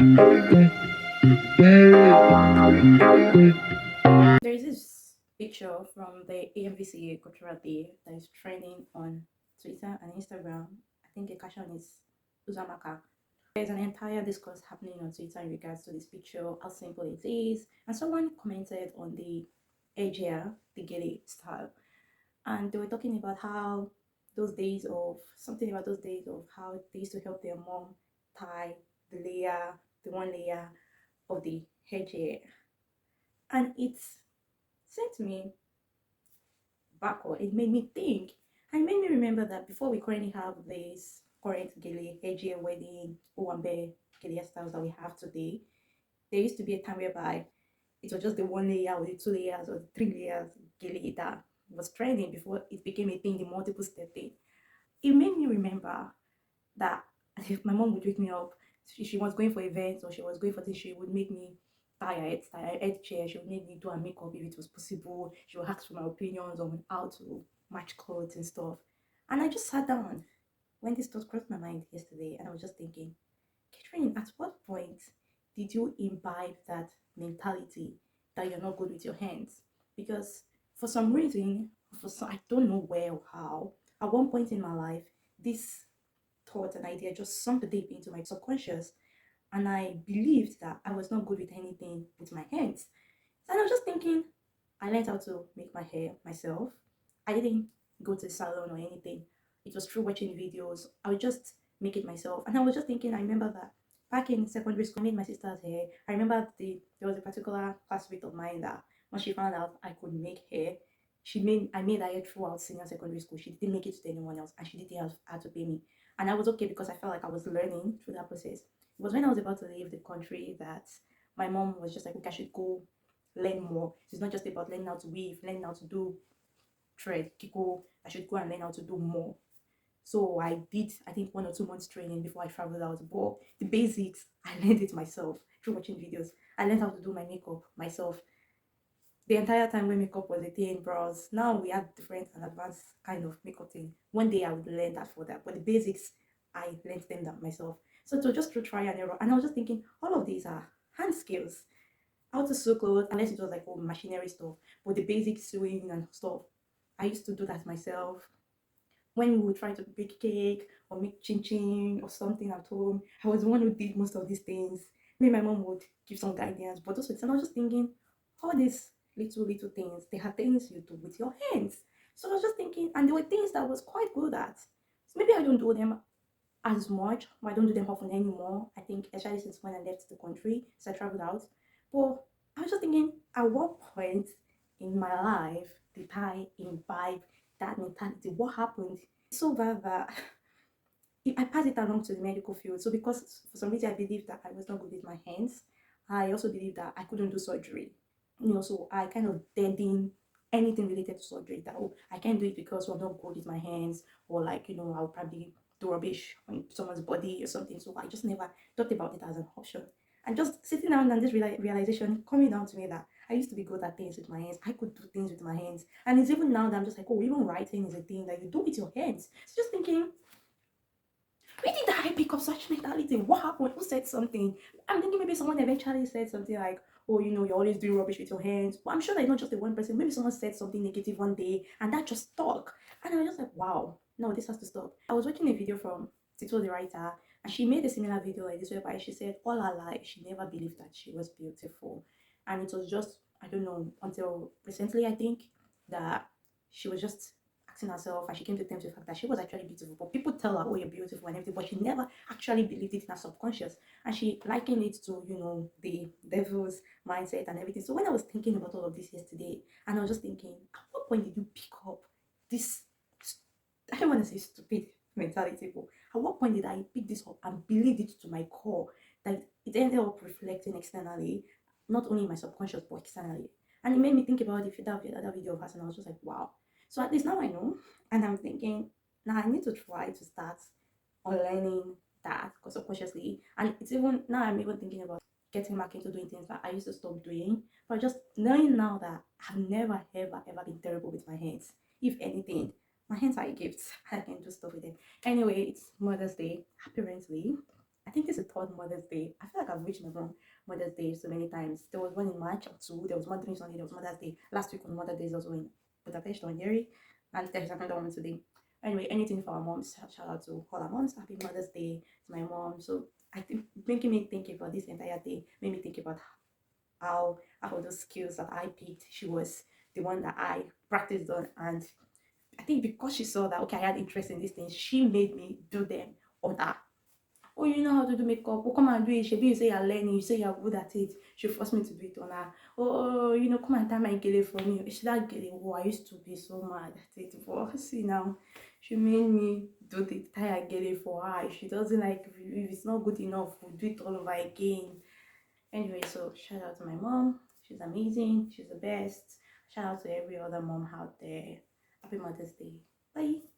There is this picture from the AMVCA Cultural Day that is trending on Twitter and Instagram. I think the caption is Uzamaka. There's an entire discourse happening on Twitter in regards to this picture, how simple it is, and someone commented on the edgier, the gele style, and they were talking about how those days of something about those days of how they used to help their mom tie the one layer of the headgear, and it sent me backward. It made me think, and it made me remember that before we currently have this current gele, headgear, wedding, Owambe gele styles that we have today, there used to be a time whereby it was just the one layer or the two layers or the three layers gele that was trending before it became a thing, the multiple step thing. It made me remember that if my mom would wake me up, she was going for events or she was going for this, she would make me tie her head chair, she would make me do her makeup if it was possible. She would ask for my opinions on how to match clothes and stuff. And I just sat down when this thought crossed my mind yesterday, and I was just thinking, Catherine, at what point did you imbibe that mentality that you're not good with your hands? Because for some reason, I don't know where or how, at one point in my life, this thought and idea just sunk deep into my subconscious, and I believed that I was not good with anything with my hands. So I was just thinking, I learned how to make my hair myself. I didn't go to the salon or anything. It was through watching videos. I would just make it myself. And I was just thinking, I remember that back in secondary school, I made my sister's hair. I remember there was a particular classmate of mine that when she found out I could make hair, I made her hair throughout senior secondary school. She didn't make it to anyone else, and she didn't have to pay me. And I was okay because I felt like I was learning through that process. It was when I was about to leave the country that my mom was just like, okay, I should go learn more. It's not just about learning how to weave, learning how to do thread, kiko. I should go and learn how to do more. So I did, I think, 1 or 2 months training before I traveled out. But the basics, I learned it myself through watching videos. I learned how to do my makeup myself. The entire time when makeup was a thing, bros. Now we have different and advanced kind of makeup thing. One day I would learn that for that. But the basics, I learned them that myself. So it was just through try and error. And I was just thinking, all of these are hand skills. How to sew clothes, unless it was like all machinery stuff, but the basic sewing and stuff, I used to do that myself. When we would try to bake cake or make chin chin or something at home, I was the one who did most of these things. Maybe my mom would give some guidance, but also, and I was just thinking, all these little things, they are things you do with your hands. So I was just thinking, and there were things that I was quite good at. So maybe I don't do them as much, or I don't do them often anymore. I think, especially since when I left the country, so I traveled out. But I was just thinking, at what point in my life did I imbibe that mentality? What happened? So bad that I passed it along to the medical field. So because for some reason I believed that I was not good with my hands, I also believed that I couldn't do surgery. So I kind of dead in anything related to surgery, that I can't do it because I'm not good with my hands, or like, I'll probably do rubbish on someone's body or something. So I just never thought about it as an option. And just sitting down and this realization coming down to me that I used to be good at things with my hands. I could do things with my hands. And it's even now that I'm just like, oh, even writing is a thing that you do with your hands. So just thinking, where did I pick up such mentality? What happened? Who said something? I'm thinking maybe someone eventually said something like, oh, you're always doing rubbish with your hands. But I'm sure that it's not just the one person. Maybe someone said something negative one day and that just stuck. And I was just like, wow, no, this has to stop. I was watching a video from Tito the writer, and she made a similar video like this whereby she said all her life she never believed that she was beautiful. And it was just, I don't know, until recently, I think, that she was just asking herself, and she came to terms with the fact that she was actually beautiful. But people tell her, oh, you're beautiful and everything, but she never actually believed it in her subconscious. And she likened it to, the devil's mindset and everything. So when I was thinking about all of this yesterday, and I was just thinking, at what point did you pick up this, I don't want to say stupid mentality, but at what point did I pick this up and believe it to my core that it ended up reflecting externally, not only in my subconscious, but externally? And it made me think about the other video of hers, and I was just like, wow. So at least now I know, and I'm thinking, now I need to try to start unlearning that, because subconsciously, and it's even now I'm even thinking about getting back into doing things that I used to stop doing, but just knowing now that I've never ever been terrible with my hands. If anything, my hands are a gift. I can do stuff with them. Anyway, it's Mother's Day. Happy Parents Day. I think it's the third Mother's Day. I feel like I've wished my mom Mother's Day so many times. There was one in March or two. There was Mother's Sunday. There was Mother's Day. Last week on Mother's Day is also in Budapest on Yeri. And there's another one today. Anyway, anything for our moms. Shout out to all our moms. Happy Mother's Day to my mom. So I think making me think about this entire day made me think about how all those skills that I picked, she was the one that I practiced on. And I think because she saw that, okay, I had interest in these things, she made me do them on her. Oh, you know how to do makeup? Oh, come and do it. Shebi, you say you're learning, you say you're good at it. She forced me to do it on her. Oh, you know, come and tie my gele for me. She that gele, oh, I used to be so mad at it. But see now, she made me do the tie her gele for her. If she doesn't like, if it's not good enough, we'll do it all over again. Anyway, so shout out to my mom. She's amazing. She's the best. Shout out to every other mom out there. Happy Mother's Day. Bye.